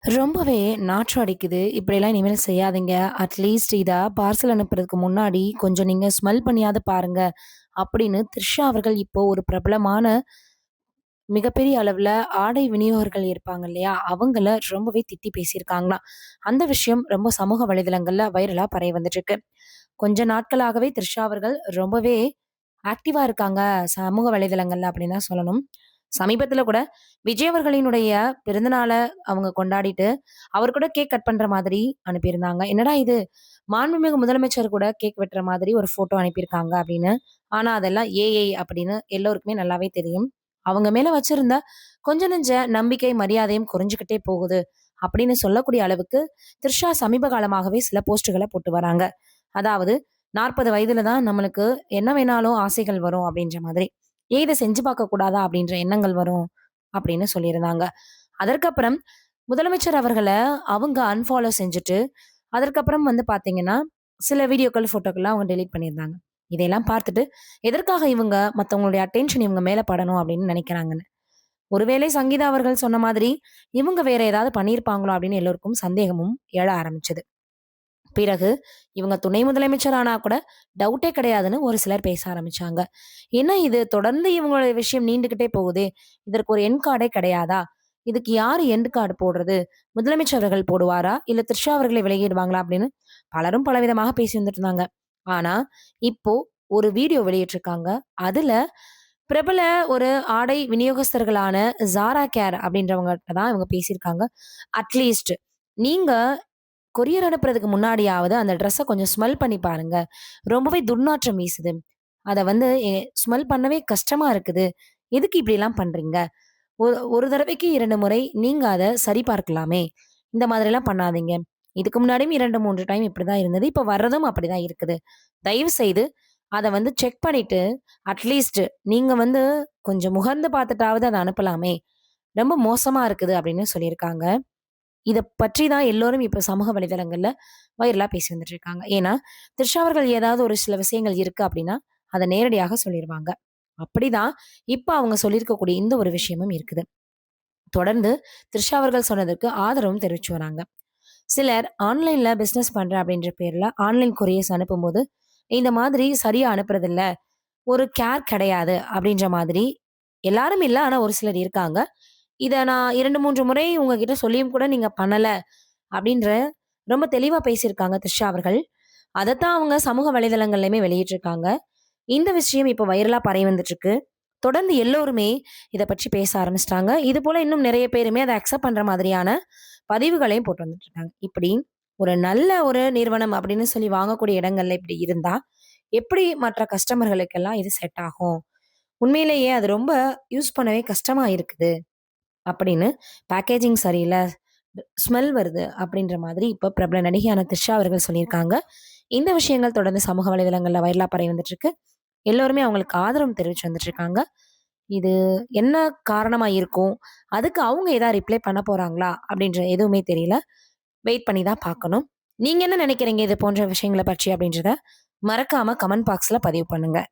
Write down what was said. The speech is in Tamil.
ரொம்பவே நாற்றம் அடிக்குது. இப்படியெல்லாம் இனிமேல் செய்யாதீங்க. அட்லீஸ்ட் இத பார்சல் அனுப்புறதுக்கு முன்னாடி கொஞ்சம் நீங்க ஸ்மெல் பண்ணியாவது பாருங்க. அப்படின்னு த்ரிஷா அவர்கள் இப்போ ஒரு பிரபலமான மிகப்பெரிய அளவுல ஆடை விநியோகர்கள் இருப்பாங்க இல்லையா? அவங்கள ரொம்பவே திட்டி பேசியிருக்காங்களாம். அந்த விஷயம் ரொம்ப சமூக வலைதளங்கள்ல வைரலா பரவி வந்துட்டுருக்கு. கொஞ்ச நாட்களாகவே த்ரிஷா அவர்கள் ரொம்பவே ஆக்டிவா இருக்காங்க சமூக வலைதளங்கள்ல அப்படின்னு தான் சொல்லணும். சமீபத்தில கூட விஜய் அவர்களினுடைய பிறந்தநாள அவங்க கொண்டாடிட்டு, அவர் கூட கேக் கட் பண்ற மாதிரி அனுப்பியிருந்தாங்க. என்னடா இது! மாண்புமிகு முதலமைச்சர் கூட கேக் வெட்டுற மாதிரி ஒரு ஃபோட்டோ அனுப்பியிருக்காங்க அப்படின்னு. ஆனா அதெல்லாம் ஏஐ அப்படின்னு எல்லோருக்குமே நல்லாவே தெரியும். அவங்க மேல வச்சிருந்த கொஞ்சம் நெஞ்ச நம்பிக்கை, மரியாதையும் குறைஞ்சுகிட்டே போகுது அப்படின்னு சொல்லக்கூடிய அளவுக்கு த்ரிஷா சமீப காலமாகவே சில போஸ்ட்டுகள போட்டு வராங்க. அதாவது 40 வயதுல தான் நம்மளுக்கு என்ன வேணாலும் ஆசைகள் வரும் அப்படின்ற மாதிரி. ஏன் இத செஞ்சு பார்க்க கூடாதா அப்படின்ற எண்ணங்கள் வரும் அப்படின்னு சொல்லியிருந்தாங்க. அதற்கப்புறம் முதலமைச்சர் அவர்கள அவங்க அன்ஃபாலோ செஞ்சுட்டு, அதற்கப்புறம் வந்து பார்த்தீங்கன்னா, சில வீடியோக்கள், ஃபோட்டோக்கள்லாம் அவங்க டெலீட் பண்ணியிருந்தாங்க. இதையெல்லாம் பார்த்துட்டு, எதற்காக இவங்க மத்தவங்களுடைய அட்டென்ஷன் இவங்க மேல படணும் அப்படின்னு நினைக்கிறாங்கன்னு. ஒருவேளை சங்கீதா அவர்கள் சொன்ன மாதிரி, இவங்க வேற ஏதாவது பண்ணியிருப்பாங்களோ அப்படின்னு எல்லோருக்கும் சந்தேகமும் எழ ஆரம்பிச்சது. பிறகு இவங்க துணை முதலமைச்சர் ஆனா கூட டவுட்டே கிடையாதுன்னு ஒரு சிலர் பேச ஆரம்பிச்சாங்க. என்ன இது தொடர்ந்து இவங்களுடைய விஷயம் நீண்டுகிட்டே போகுதே! இதற்கு ஒரு எண்ட் கார்டே கிடையாதா? இதுக்கு யாரு எண்ட் கார்டு போடுறது? முதலமைச்சர் அவர்கள் போடுவாரா? இல்ல த்ரிஷா அவர்களே விலகிடுவாங்களா? அப்படின்னு பலரும் பலவிதமாக பேசி வந்துட்டு இருந்தாங்க. ஆனா, இப்போ ஒரு வீடியோ வெளியிட்டிருக்காங்க. அதுல பிரபல ஒரு ஆடை விநியோகஸ்தர்களான Zara Care அப்படின்றவங்கட்ட தான் இவங்க பேசியிருக்காங்க. அட்லீஸ்ட் நீங்க கொரியர் அனுப்புறதுக்கு முன்னாடியாவது அந்த ட்ரெஸ்ஸ கொஞ்சம் ஸ்மெல் பண்ணி பாருங்க. ரொம்பவே துர்நாற்றம் வீசுது. அத வந்து ஸ்மெல் பண்ணவே கஷ்டமா இருக்குது. எதுக்கு இப்படிலாம் பண்றீங்க? ஒரு தடவைக்கு 2 முறை நீங்க அத சரி பார்க்கலாமே! இந்த மாதிரிலாம் பண்ணாதீங்க. இதுக்கு முன்னாடியும் 2, 3 டைம் இப்படிதான் இருந்தது. இப்ப வர்றதும் அப்படிதான் இருக்குது. தயவு செய்து அத வந்து செக் பண்ணிட்டு, அட்லீஸ்ட் நீங்க வந்து கொஞ்சம் முகர்ந்து பார்த்துட்டாவது அத அனுப்பலாமே! ரொம்ப மோசமா இருக்குது அப்படின்னு சொல்லியிருக்காங்க. இத பற்றி தான் எல்லோரும் இப்ப சமூக வலைதளங்கள்ல வைரலா பேசி வந்துட்டு இருக்காங்க. ஏன்னா, த்ரிஷா அவர்கள் ஏதாவது ஒரு சில விஷயங்கள் இருக்கு அப்டின்னா, அத நேரடியாக சொல்லிருவாங்க. அப்படிதான் இப்ப அவங்க சொல்லியிருக்கக்கூடிய இந்த ஒரு விஷயமும் இருக்குது. தொடர்ந்து த்ரிஷா அவர்கள் சொன்னதுக்கு ஆதரவும் தெரிவிச்சு வராங்க. சிலர் ஆன்லைன்ல பிசினஸ் பண்றேன் அப்படின்ற பேர்ல ஆன்லைன் கொரியர்ஸ் அனுப்பும்போது, இந்த மாதிரி சரியா அனுப்புறதில்ல. ஒரு கேர் கிடையாது அப்படின்ற மாதிரி எல்லாரும் இல்ல. ஆனா ஒரு சிலர் இருக்காங்க. இத நான் 2, 3 முறை உங்ககிட்ட சொல்லியும் கூட நீங்க பண்ணல அப்படின்ற ரொம்ப தெளிவா பேசியிருக்காங்க த்ரிஷா அவர்கள். அதத்தான் அவங்க சமூக வலைதளங்கள்லயுமே வெளியிட்டிருக்காங்க. இந்த விஷயம் இப்ப வைரலா பரவி வந்துட்டு இருக்கு. தொடர்ந்து எல்லோருமே இத பற்றி பேச ஆரம்பிச்சுட்டாங்க. இதுபோல இன்னும் நெறைய பேருமே அத அக்செப்ட் பண்ற மாதிரியான பதிவுகளையும் போட்டு வந்துட்டு இருக்காங்க. இப்படி ஒரு நல்ல ஒரு நிறுவனம் அப்படின்னு சொல்லி வாங்கக்கூடிய இடங்கள்ல இப்படி இருந்தா, எப்படி மற்ற கஸ்டமர்களுக்கெல்லாம் இது செட் ஆகும்? உண்மையிலேயே அது ரொம்ப யூஸ் பண்ணவே கஷ்டமா இருக்குது. அப்படின்னு பேக்கேஜிங் சரியில்ல, ஸ்மெல் வருது அப்படின்ற மாதிரி இப்ப பிரபல நடிகையான த்ரிஷா அவர்கள் சொல்லியிருக்காங்க. இந்த விஷயங்கள் தொடர்ந்து சமூக வலைதளங்கள்ல வைரலா பரவி வந்துட்டு இருக்கு. எல்லோருமே அவங்களுக்கு ஆதரவு தெரிவிச்சு வந்துட்டு இருக்காங்க. இது என்ன காரணமா இருக்கும்? அதுக்கு அவங்க ஏதாவது ரிப்ளை பண்ண போறாங்களா? அப்படின்ற எதுவுமே தெரியல. வெயிட் பண்ணி தான் பார்க்கணும். நீங்க என்ன நினைக்கிறீங்க இது போன்ற விஷயங்கள பற்றி அப்படின்றத மறக்காம கமெண்ட் பாக்ஸ்ல பதிவு பண்ணுங்க.